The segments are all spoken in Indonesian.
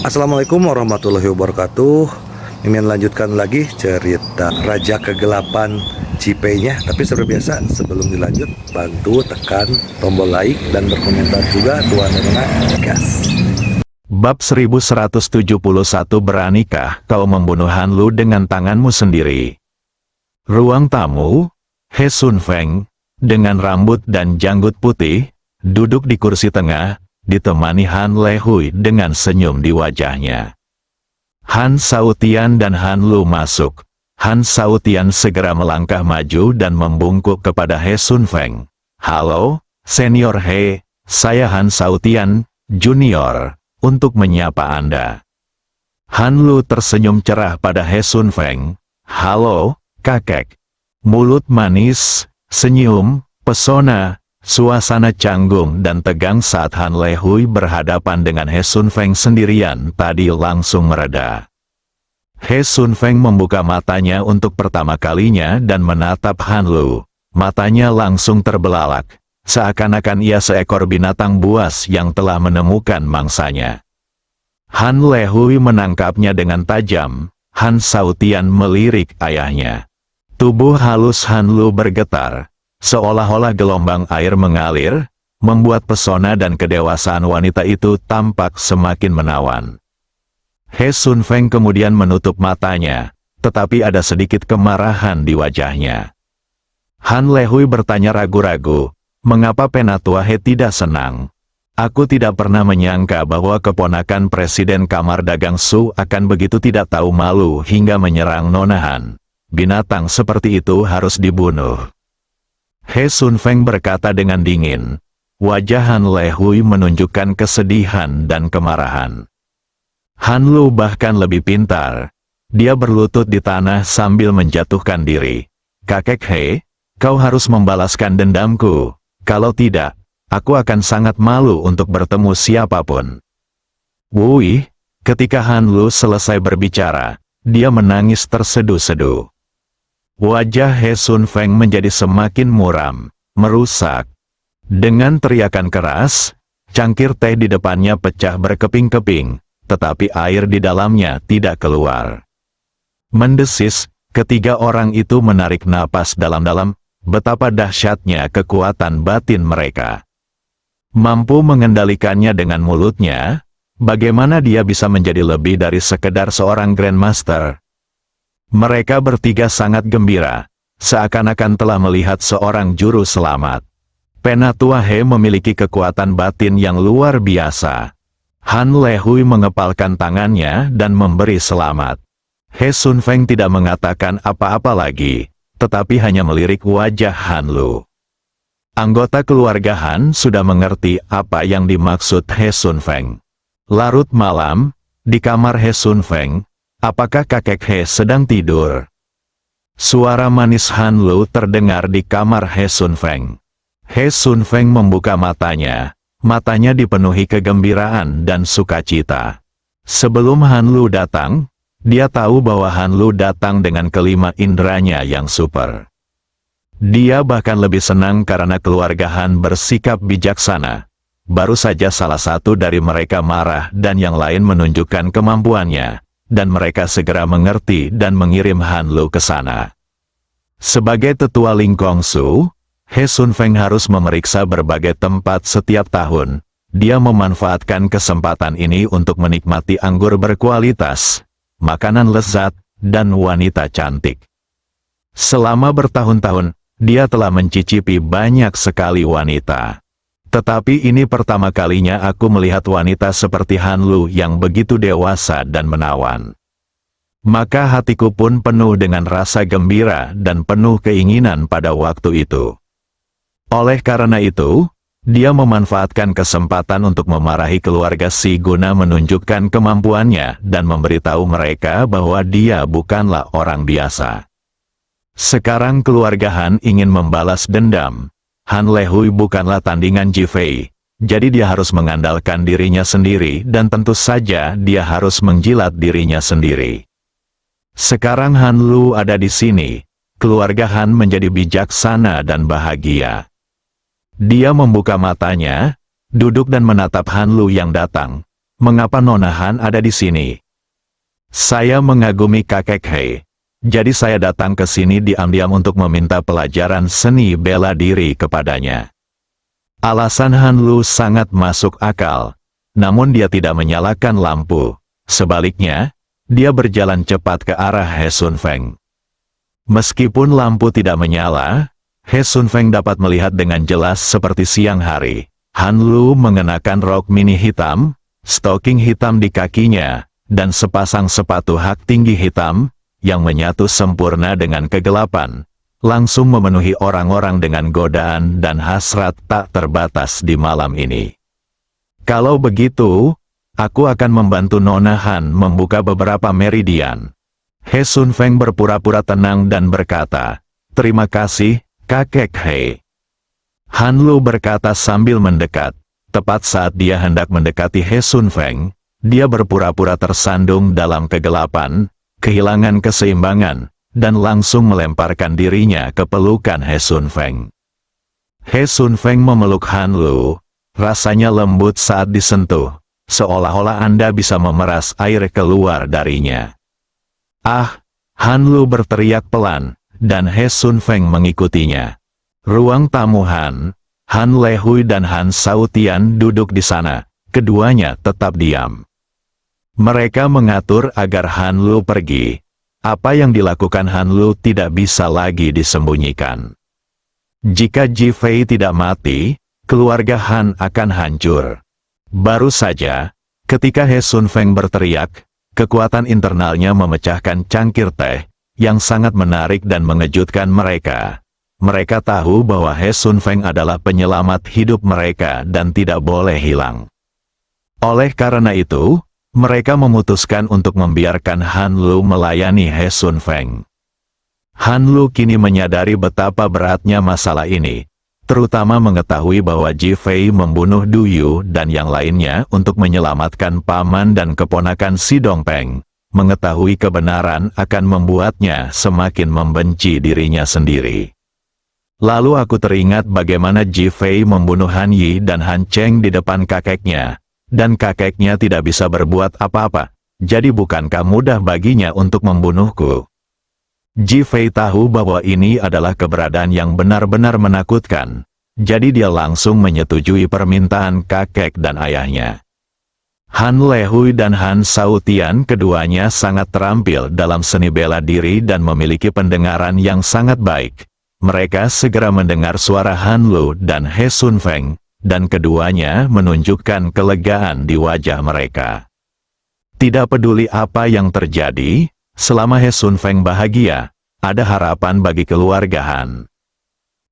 Assalamualaikum warahmatullahi wabarakatuh. Mimin lanjutkan lagi cerita Raja Kegelapan Cipenya. Tapi seperti biasa, sebelum dilanjut, bantu tekan tombol like dan berkomentar juga, Tuan Nona. Gas. Bab 1171. Beranikah kau membunuh Han Lu dengan tanganmu sendiri? Ruang tamu, He Sun Feng, dengan rambut dan janggut putih, duduk di kursi tengah, ditemani Han Le Hui dengan senyum di wajahnya. Han Shaotian dan Han Lu masuk. Han Shaotian segera melangkah maju dan membungkuk kepada He Sun Feng. "Halo, Senior He, saya Han Shaotian, Junior, untuk menyapa Anda." Han Lu tersenyum cerah pada He Sun Feng. "Halo, kakek." Mulut manis, senyum, pesona, suasana canggung dan tegang saat Han Le Hui berhadapan dengan He Sun Feng sendirian tadi langsung mereda. He Sun Feng membuka matanya untuk pertama kalinya dan menatap Han Lu. Matanya langsung terbelalak, seakan-akan ia seekor binatang buas yang telah menemukan mangsanya. Han Le Hui menangkapnya dengan tajam. Han Shaotian melirik ayahnya. Tubuh halus Han Lu bergetar, seolah-olah gelombang air mengalir, membuat pesona dan kedewasaan wanita itu tampak semakin menawan. He Sun Feng kemudian menutup matanya, tetapi ada sedikit kemarahan di wajahnya. Han Le Hui bertanya ragu-ragu, "Mengapa Penatua He tidak senang? Aku tidak pernah menyangka bahwa keponakan Presiden Kamar Dagang Su akan begitu tidak tahu malu hingga menyerang Nona Han. Binatang seperti itu harus dibunuh." He Sun Feng berkata dengan dingin. Wajah Han Le Hui menunjukkan kesedihan dan kemarahan. Han Lu bahkan lebih pintar. Dia berlutut di tanah sambil menjatuhkan diri. "Kakek He, kau harus membalaskan dendamku. Kalau tidak, aku akan sangat malu untuk bertemu siapapun." Wui, ketika Han Lu selesai berbicara, dia menangis terseduh-seduh. Wajah He Sun Feng menjadi semakin muram, merusak. Dengan teriakan keras, cangkir teh di depannya pecah berkeping-keping, tetapi air di dalamnya tidak keluar. Mendesis, ketiga orang itu menarik napas dalam-dalam, betapa dahsyatnya kekuatan batin mereka. Mampu mengendalikannya dengan mulutnya, bagaimana dia bisa menjadi lebih dari sekedar seorang Grandmaster? Mereka bertiga sangat gembira, seakan-akan telah melihat seorang juru selamat. Penatua He memiliki kekuatan batin yang luar biasa. Han Le Hui mengepalkan tangannya dan memberi selamat. He Sun Feng tidak mengatakan apa-apa lagi, tetapi hanya melirik wajah Han Lu. Anggota keluarga Han sudah mengerti apa yang dimaksud He Sun Feng. Larut malam, di kamar He Sun Feng, apakah kakek He sedang tidur? Suara manis Han Lu terdengar di kamar He Sun Feng. He Sun Feng membuka matanya. Matanya dipenuhi kegembiraan dan sukacita. Sebelum Han Lu datang, dia tahu bahwa Han Lu datang dengan kelima inderanya yang super. Dia bahkan lebih senang karena keluarga Han bersikap bijaksana. Baru saja salah satu dari mereka marah dan yang lain menunjukkan kemampuannya, dan mereka segera mengerti dan mengirim Han Lu ke sana. Sebagai tetua Ling Gongsu, He Sun Feng harus memeriksa berbagai tempat setiap tahun. Dia memanfaatkan kesempatan ini untuk menikmati anggur berkualitas, makanan lezat, dan wanita cantik. Selama bertahun-tahun, dia telah mencicipi banyak sekali wanita. Tetapi ini pertama kalinya aku melihat wanita seperti Han Lu yang begitu dewasa dan menawan. Maka hatiku pun penuh dengan rasa gembira dan penuh keinginan pada waktu itu. Oleh karena itu, dia memanfaatkan kesempatan untuk memarahi keluarga Si guna menunjukkan kemampuannya dan memberitahu mereka bahwa dia bukanlah orang biasa. Sekarang keluarga Han ingin membalas dendam. Han Le Hui bukanlah tandingan Ji Fei, jadi dia harus mengandalkan dirinya sendiri dan tentu saja dia harus menjilat dirinya sendiri. Sekarang Han Lu ada di sini, keluarga Han menjadi bijaksana dan bahagia. Dia membuka matanya, duduk dan menatap Han Lu yang datang. Mengapa Nona Han ada di sini? Saya mengagumi kakek Hei. Jadi saya datang ke sini diam-diam untuk meminta pelajaran seni bela diri kepadanya. Alasan Han Lu sangat masuk akal. Namun dia tidak menyalakan lampu. Sebaliknya, dia berjalan cepat ke arah He Sun Feng. Meskipun lampu tidak menyala, He Sun Feng dapat melihat dengan jelas seperti siang hari. Han Lu mengenakan rok mini hitam, stoking hitam di kakinya, dan sepasang sepatu hak tinggi hitam, yang menyatu sempurna dengan kegelapan, langsung memenuhi orang-orang dengan godaan dan hasrat tak terbatas di malam ini. Kalau begitu, aku akan membantu Nona Han membuka beberapa meridian. He Sun Feng berpura-pura tenang dan berkata, "Terima kasih, kakek Hei." Han Lu berkata sambil mendekat. Tepat saat dia hendak mendekati He Sun Feng, dia berpura-pura tersandung dalam kegelapan, kehilangan keseimbangan, dan langsung melemparkan dirinya ke pelukan He Sun Feng. He Sun Feng memeluk Han Lu, rasanya lembut saat disentuh, seolah-olah Anda bisa memeras air keluar darinya. "Ah!" Han Lu berteriak pelan, dan He Sun Feng mengikutinya. Ruang tamu Han Le Hui dan Han Shao Tian duduk di sana, keduanya tetap diam. Mereka mengatur agar Han Lu pergi. Apa yang dilakukan Han Lu tidak bisa lagi disembunyikan. Jika Ji Fei tidak mati, keluarga Han akan hancur. Baru saja, ketika He Sun Feng berteriak, kekuatan internalnya memecahkan cangkir teh, yang sangat menarik dan mengejutkan mereka. Mereka tahu bahwa He Sun Feng adalah penyelamat hidup mereka dan tidak boleh hilang. Oleh karena itu, mereka memutuskan untuk membiarkan Han Lu melayani He Sun Feng. Han Lu kini menyadari betapa beratnya masalah ini, terutama mengetahui bahwa Ji Fei membunuh Du Yu dan yang lainnya untuk menyelamatkan paman dan keponakan Si Dongpeng. Mengetahui kebenaran akan membuatnya semakin membenci dirinya sendiri. Lalu aku teringat bagaimana Ji Fei membunuh Han Yi dan Han Cheng di depan kakeknya. Dan kakeknya tidak bisa berbuat apa-apa, jadi bukankah mudah baginya untuk membunuhku? Ji Fei tahu bahwa ini adalah keberadaan yang benar-benar menakutkan, jadi dia langsung menyetujui permintaan kakek dan ayahnya. Han Le Hui dan Han Shao Tian keduanya sangat terampil dalam seni bela diri dan memiliki pendengaran yang sangat baik. Mereka segera mendengar suara Han Lu dan He Sun Feng, dan keduanya menunjukkan kelegaan di wajah mereka. Tidak peduli apa yang terjadi, selama He Sun Feng bahagia, ada harapan bagi keluarga Han.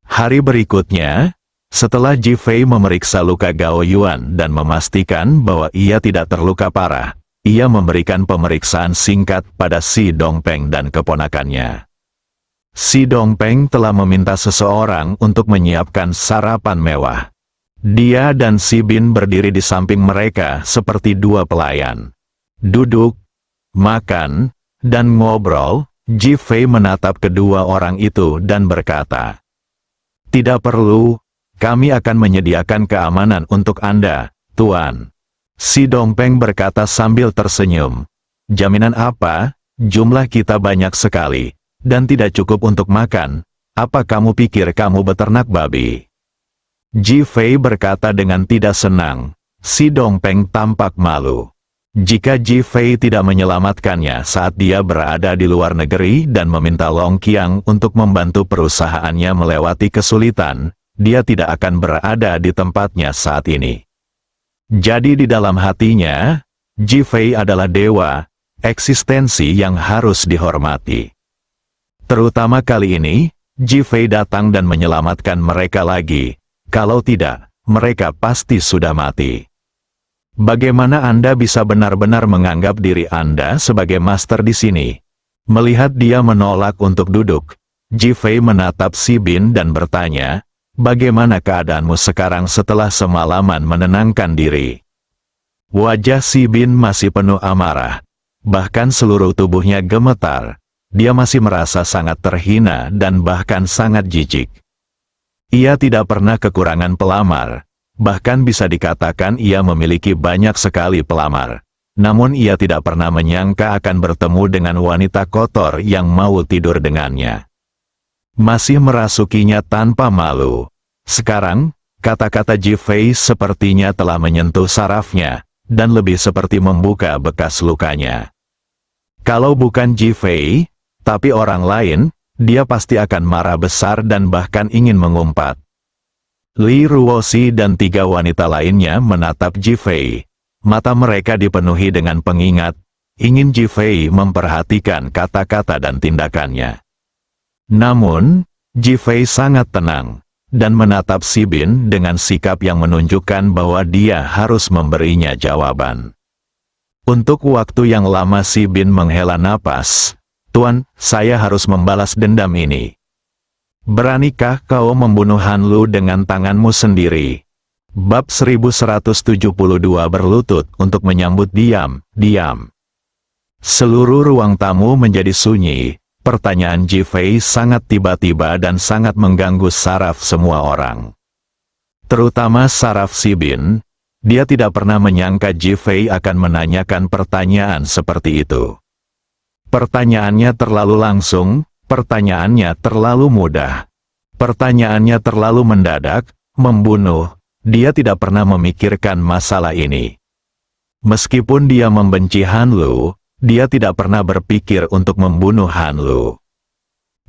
Hari berikutnya, setelah Ji Fei memeriksa luka Gao Yuan dan memastikan bahwa ia tidak terluka parah, ia memberikan pemeriksaan singkat pada Si Dongpeng dan keponakannya. Si Dongpeng telah meminta seseorang untuk menyiapkan sarapan mewah. Dia dan Si Bin berdiri di samping mereka seperti dua pelayan. Duduk, makan, dan ngobrol. Ji Fei menatap kedua orang itu dan berkata, "Tidak perlu, kami akan menyediakan keamanan untuk Anda, Tuan." Si Dongpeng berkata sambil tersenyum, "Jaminan apa? Jumlah kita banyak sekali, dan tidak cukup untuk makan. Apa kamu pikir kamu beternak babi?" Ji Fei berkata dengan tidak senang. Si Dongpeng tampak malu. Jika Ji Fei tidak menyelamatkannya saat dia berada di luar negeri dan meminta Long Qiang untuk membantu perusahaannya melewati kesulitan, dia tidak akan berada di tempatnya saat ini. Jadi di dalam hatinya, Ji Fei adalah dewa, eksistensi yang harus dihormati. Terutama kali ini, Ji Fei datang dan menyelamatkan mereka lagi. Kalau tidak, mereka pasti sudah mati. Bagaimana Anda bisa benar-benar menganggap diri Anda sebagai master di sini? Melihat dia menolak untuk duduk, Ji Fei menatap Si Bin dan bertanya, "Bagaimana keadaanmu sekarang setelah semalaman menenangkan diri?" Wajah Si Bin masih penuh amarah. Bahkan seluruh tubuhnya gemetar. Dia masih merasa sangat terhina dan bahkan sangat jijik. Ia tidak pernah kekurangan pelamar, Bahkan bisa dikatakan ia memiliki banyak sekali pelamar. Namun ia tidak pernah menyangka akan bertemu dengan wanita kotor yang mau tidur dengannya. Masih merasukinya tanpa malu. Sekarang, kata-kata Ji-Fei sepertinya telah menyentuh sarafnya, dan lebih seperti membuka bekas lukanya. Kalau bukan Ji-Fei, tapi orang lain, dia pasti akan marah besar dan bahkan ingin mengumpat. Li Ruoxi dan 3 wanita lainnya menatap Ji-Fei. Mata mereka dipenuhi dengan pengingat, ingin Ji-Fei memperhatikan kata-kata dan tindakannya. Namun, Ji-Fei sangat tenang, dan menatap Si Bin dengan sikap yang menunjukkan bahwa dia harus memberinya jawaban. Untuk waktu yang lama Si Bin menghela napas. Tuan, saya harus membalas dendam ini. Beranikah kau membunuh Han Lu dengan tanganmu sendiri? Bab 1172 berlutut untuk menyambut diam. Seluruh ruang tamu menjadi sunyi. Pertanyaan Ji-Fei sangat tiba-tiba dan sangat mengganggu saraf semua orang. Terutama saraf Si Bin. Dia tidak pernah menyangka Ji-Fei akan menanyakan pertanyaan seperti itu. Pertanyaannya terlalu langsung, pertanyaannya terlalu mudah. Pertanyaannya terlalu mendadak, membunuh. Dia tidak pernah memikirkan masalah ini. Meskipun dia membenci Han Lu, dia tidak pernah berpikir untuk membunuh Han Lu.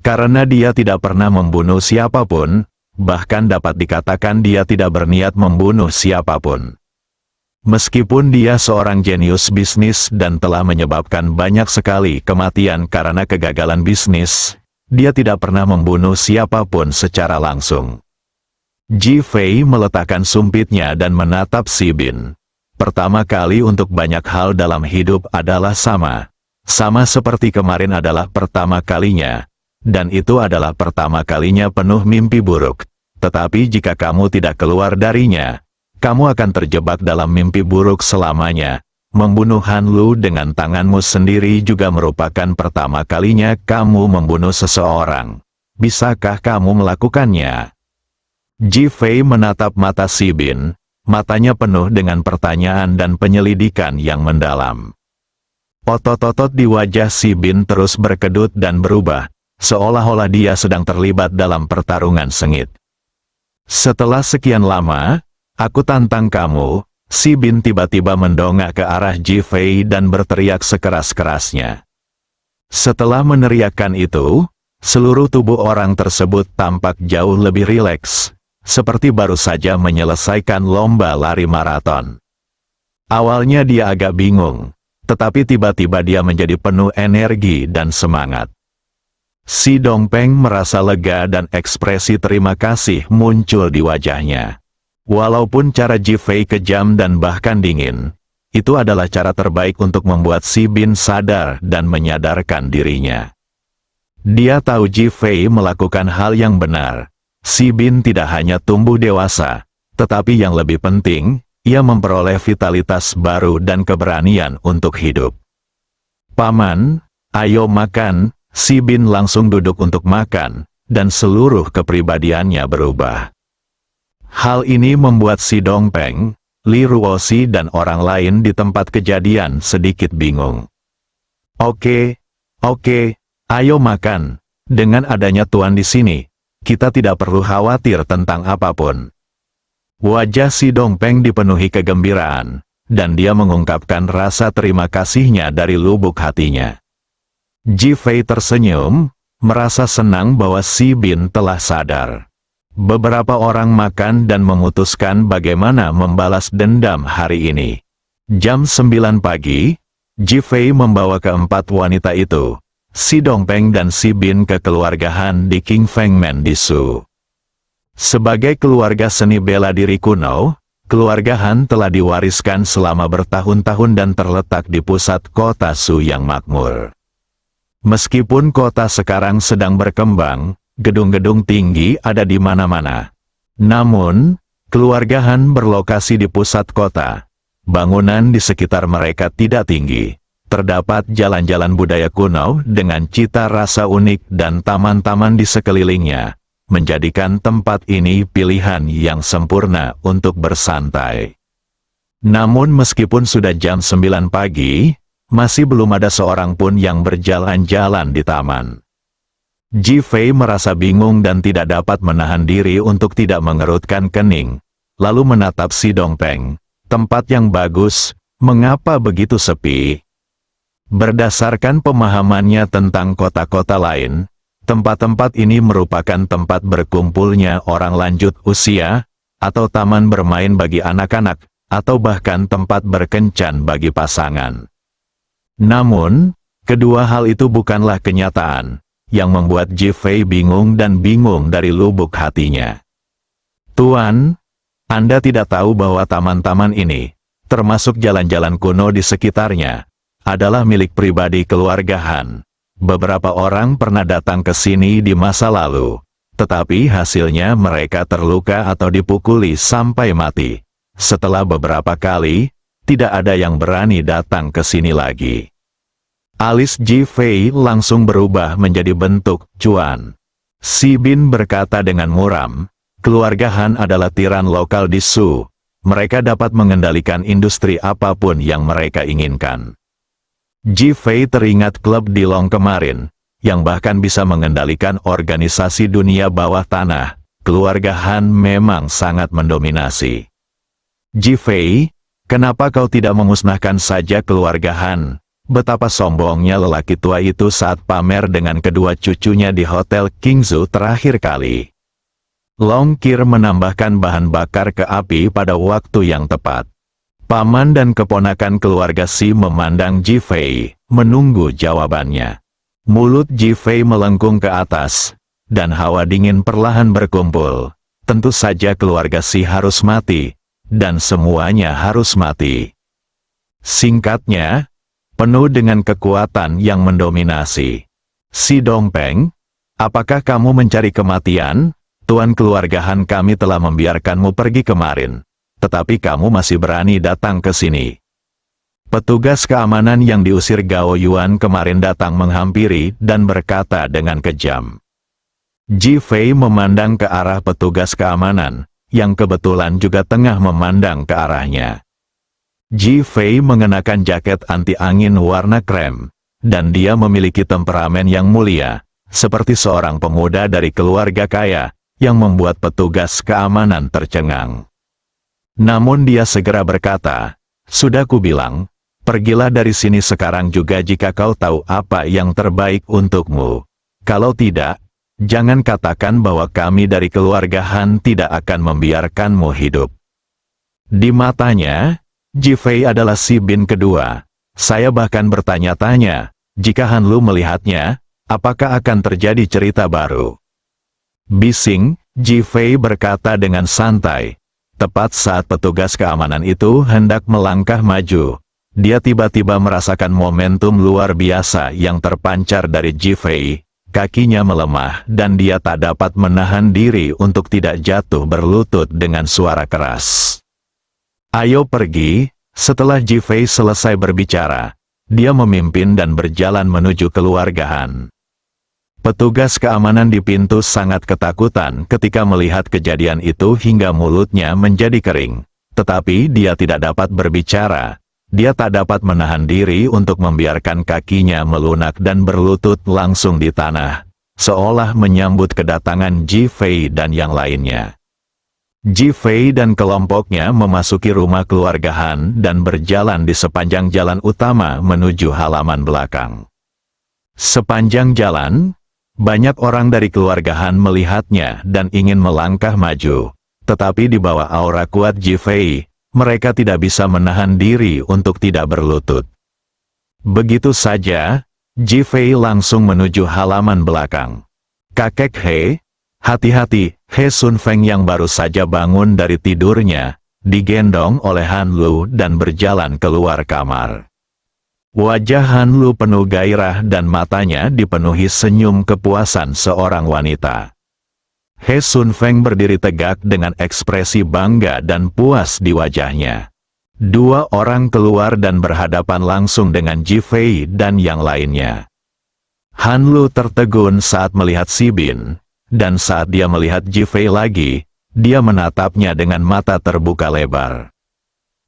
Karena dia tidak pernah membunuh siapapun, bahkan dapat dikatakan dia tidak berniat membunuh siapapun. Meskipun dia seorang jenius bisnis dan telah menyebabkan banyak sekali kematian karena kegagalan bisnis, dia tidak pernah membunuh siapapun secara langsung. Ji-Fei meletakkan sumpitnya dan menatap Si Bin. Pertama kali untuk banyak hal dalam hidup adalah sama. Sama seperti kemarin adalah pertama kalinya. Dan itu adalah pertama kalinya penuh mimpi buruk. Tetapi jika kamu tidak keluar darinya, kamu akan terjebak dalam mimpi buruk selamanya. Membunuh Han Lu dengan tanganmu sendiri juga merupakan pertama kalinya kamu membunuh seseorang. Bisakah kamu melakukannya? Ji-Fei menatap mata Si Bin, matanya penuh dengan pertanyaan dan penyelidikan yang mendalam. Otot-otot di wajah Si Bin terus berkedut dan berubah, seolah-olah dia sedang terlibat dalam pertarungan sengit. Setelah sekian lama, aku tantang kamu. Si Bin tiba-tiba mendongak ke arah Ji-Fei dan berteriak sekeras-kerasnya. Setelah meneriakkan itu, seluruh tubuh orang tersebut tampak jauh lebih rileks. Seperti baru saja menyelesaikan lomba lari maraton. Awalnya dia agak bingung, tetapi tiba-tiba dia menjadi penuh energi dan semangat. Si Dongpeng merasa lega dan ekspresi terima kasih muncul di wajahnya. Walaupun cara Ji-Fei kejam dan bahkan dingin, itu adalah cara terbaik untuk membuat Si Bin sadar dan menyadarkan dirinya. Dia tahu Ji-Fei melakukan hal yang benar. Si Bin tidak hanya tumbuh dewasa, tetapi yang lebih penting, ia memperoleh vitalitas baru dan keberanian untuk hidup. Paman, ayo makan. Si Bin langsung duduk untuk makan, dan seluruh kepribadiannya berubah. Hal ini membuat Si Dongpeng, Li Ruoxi dan orang lain di tempat kejadian sedikit bingung. Oke, ayo makan. Dengan adanya Tuan di sini, kita tidak perlu khawatir tentang apapun. Wajah Si Dongpeng dipenuhi kegembiraan, dan dia mengungkapkan rasa terima kasihnya dari lubuk hatinya. Ji-Fei tersenyum, merasa senang bahwa Si Bin telah sadar. Beberapa orang makan dan memutuskan bagaimana membalas dendam hari ini. Jam 9 pagi, Ji-Fei membawa keempat wanita itu, Si Dongpeng dan Si Bin ke keluarga Han di King Fengmen di Su. Sebagai keluarga seni bela diri kuno, keluarga Han telah diwariskan selama bertahun-tahun dan terletak di pusat kota Su yang makmur. Meskipun kota sekarang sedang berkembang, gedung-gedung tinggi ada di mana-mana. Namun, keluarga Han berlokasi di pusat kota. Bangunan di sekitar mereka tidak tinggi. Terdapat jalan-jalan budaya kuno dengan cita rasa unik dan taman-taman di sekelilingnya. menjadikan tempat ini pilihan yang sempurna untuk bersantai. Namun meskipun sudah jam 9 pagi, masih belum ada seorang pun yang berjalan-jalan di taman. Ji Fei merasa bingung dan tidak dapat menahan diri untuk tidak mengerutkan kening, lalu menatap si Dongpeng. Tempat yang bagus, mengapa begitu sepi? Berdasarkan pemahamannya tentang kota-kota lain, tempat-tempat ini merupakan tempat berkumpulnya orang lanjut usia, atau taman bermain bagi anak-anak, atau bahkan tempat berkencan bagi pasangan. Namun, kedua hal itu bukanlah kenyataan, yang membuat Ji Fei bingung dan bingung dari lubuk hatinya. Tuan, Anda tidak tahu bahwa taman-taman ini, termasuk jalan-jalan kuno di sekitarnya, adalah milik pribadi keluarga Han. Beberapa orang pernah datang ke sini di masa lalu, tetapi hasilnya mereka terluka atau dipukuli sampai mati. Setelah beberapa kali, tidak ada yang berani datang ke sini lagi. Alis Ji Fei langsung berubah menjadi bentuk cuan. Si Bin berkata dengan muram, keluarga Han adalah tiran lokal di Su. Mereka dapat mengendalikan industri apapun yang mereka inginkan. Ji Fei teringat klub Dilong kemarin, yang bahkan bisa mengendalikan organisasi dunia bawah tanah. Keluarga Han memang sangat mendominasi. Ji Fei, kenapa kau tidak memusnahkan saja keluarga Han? Betapa sombongnya lelaki tua itu saat pamer dengan kedua cucunya di Hotel Kingzu terakhir kali. Long Qir menambahkan bahan bakar ke api pada waktu yang tepat. Paman dan keponakan keluarga Si memandang Ji Fei, menunggu jawabannya. Mulut Ji Fei melengkung ke atas, dan hawa dingin perlahan berkumpul. Tentu saja keluarga Si harus mati, dan semuanya harus mati. Singkatnya, penuh dengan kekuatan yang mendominasi. Si Dongpeng, apakah kamu mencari kematian? Tuan keluarga Han kami telah membiarkanmu pergi kemarin, tetapi kamu masih berani datang ke sini. Petugas keamanan yang diusir Gao Yuan kemarin datang menghampiri dan berkata dengan kejam. Ji Fei memandang ke arah petugas keamanan, yang kebetulan juga tengah memandang ke arahnya. Ji Fei mengenakan jaket anti-angin warna krem, dan dia memiliki temperamen yang mulia, seperti seorang pemuda dari keluarga kaya, yang membuat petugas keamanan tercengang. Namun dia segera berkata, sudah kubilang, pergilah dari sini sekarang juga jika kau tahu apa yang terbaik untukmu. Kalau tidak, jangan katakan bahwa kami dari keluarga Han tidak akan membiarkanmu hidup. Di matanya, Ji Fei adalah Si Bin kedua. Saya bahkan bertanya-tanya, jika Han Lu melihatnya, apakah akan terjadi cerita baru? Bising, Ji Fei berkata dengan santai. Tepat saat petugas keamanan itu hendak melangkah maju, dia tiba-tiba merasakan momentum luar biasa yang terpancar dari Ji Fei. Kakinya melemah dan dia tak dapat menahan diri untuk tidak jatuh berlutut dengan suara keras. Ayo pergi. Setelah Ji Fei selesai berbicara, dia memimpin dan berjalan menuju keluarga Han. Petugas keamanan di pintu sangat ketakutan ketika melihat kejadian itu hingga mulutnya menjadi kering. Tetapi dia tidak dapat berbicara. Dia tak dapat menahan diri untuk membiarkan kakinya melunak dan berlutut langsung di tanah, seolah menyambut kedatangan Ji Fei dan yang lainnya. Ji Fei dan kelompoknya memasuki rumah keluarga Han dan berjalan di sepanjang jalan utama menuju halaman belakang. Sepanjang jalan, banyak orang dari keluarga Han melihatnya dan ingin melangkah maju. Tetapi di bawah aura kuat Ji Fei, mereka tidak bisa menahan diri untuk tidak berlutut. Begitu saja, Ji Fei langsung menuju halaman belakang. Kakek He, hati-hati. He Sun Feng yang baru saja bangun dari tidurnya, digendong oleh Han Lu dan berjalan keluar kamar. Wajah Han Lu penuh gairah dan matanya dipenuhi senyum kepuasan seorang wanita. He Sun Feng berdiri tegak dengan ekspresi bangga dan puas di wajahnya. Dua orang keluar dan berhadapan langsung dengan Ji Fei dan yang lainnya. Han Lu tertegun saat melihat Si Bin. dan saat dia melihat Ji Fei lagi, dia menatapnya dengan mata terbuka lebar.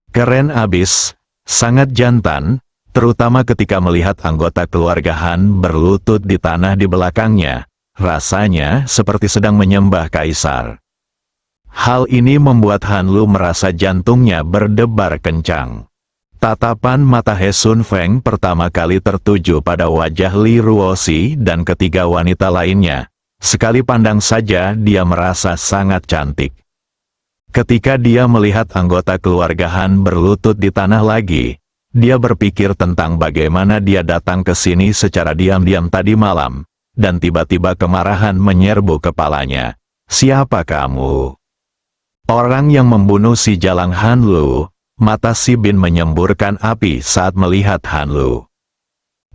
Keren abis, sangat jantan, terutama ketika melihat anggota keluarga Han berlutut di tanah di belakangnya, rasanya seperti sedang menyembah kaisar. Hal ini membuat Han Lu merasa jantungnya berdebar kencang. Tatapan mata He Sun Feng pertama kali tertuju pada wajah Li Ruoxi dan ketiga wanita lainnya. Sekali pandang saja dia merasa sangat cantik. Ketika dia melihat anggota keluarga Han berlutut di tanah lagi, dia berpikir tentang bagaimana dia datang ke sini secara diam-diam tadi malam, dan tiba-tiba kemarahan menyerbu kepalanya. Siapa kamu? Orang yang membunuh si Jalang Han Lu. Mata Si Bin menyemburkan api saat melihat Han Lu.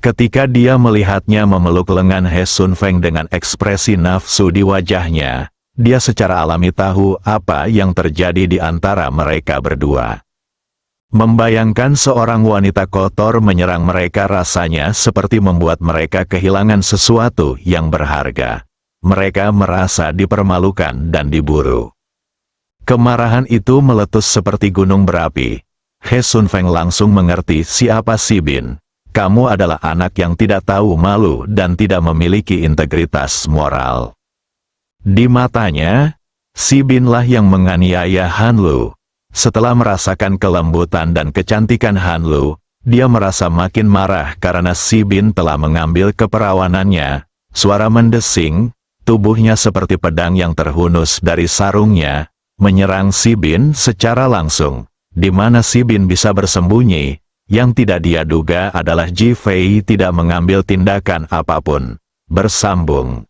Ketika dia melihatnya memeluk lengan He Sun Feng dengan ekspresi nafsu di wajahnya, dia secara alami tahu apa yang terjadi di antara mereka berdua. Membayangkan seorang wanita kotor menyerang mereka rasanya seperti membuat mereka kehilangan sesuatu yang berharga. Mereka merasa dipermalukan dan diburu. Kemarahan itu meletus seperti gunung berapi. He Sun Feng langsung mengerti siapa Si Bin. Kamu adalah anak yang tidak tahu malu dan tidak memiliki integritas moral. Di matanya, Si Bin lah yang menganiaya Han Lu. Setelah merasakan kelembutan dan kecantikan Han Lu, dia merasa makin marah karena Si Bin telah mengambil keperawanannya. Suara mendesing, tubuhnya seperti pedang yang terhunus dari sarungnya, menyerang Si Bin secara langsung. Di mana Si Bin bisa bersembunyi, yang tidak dia duga adalah Ji Fei tidak mengambil tindakan apapun. Bersambung.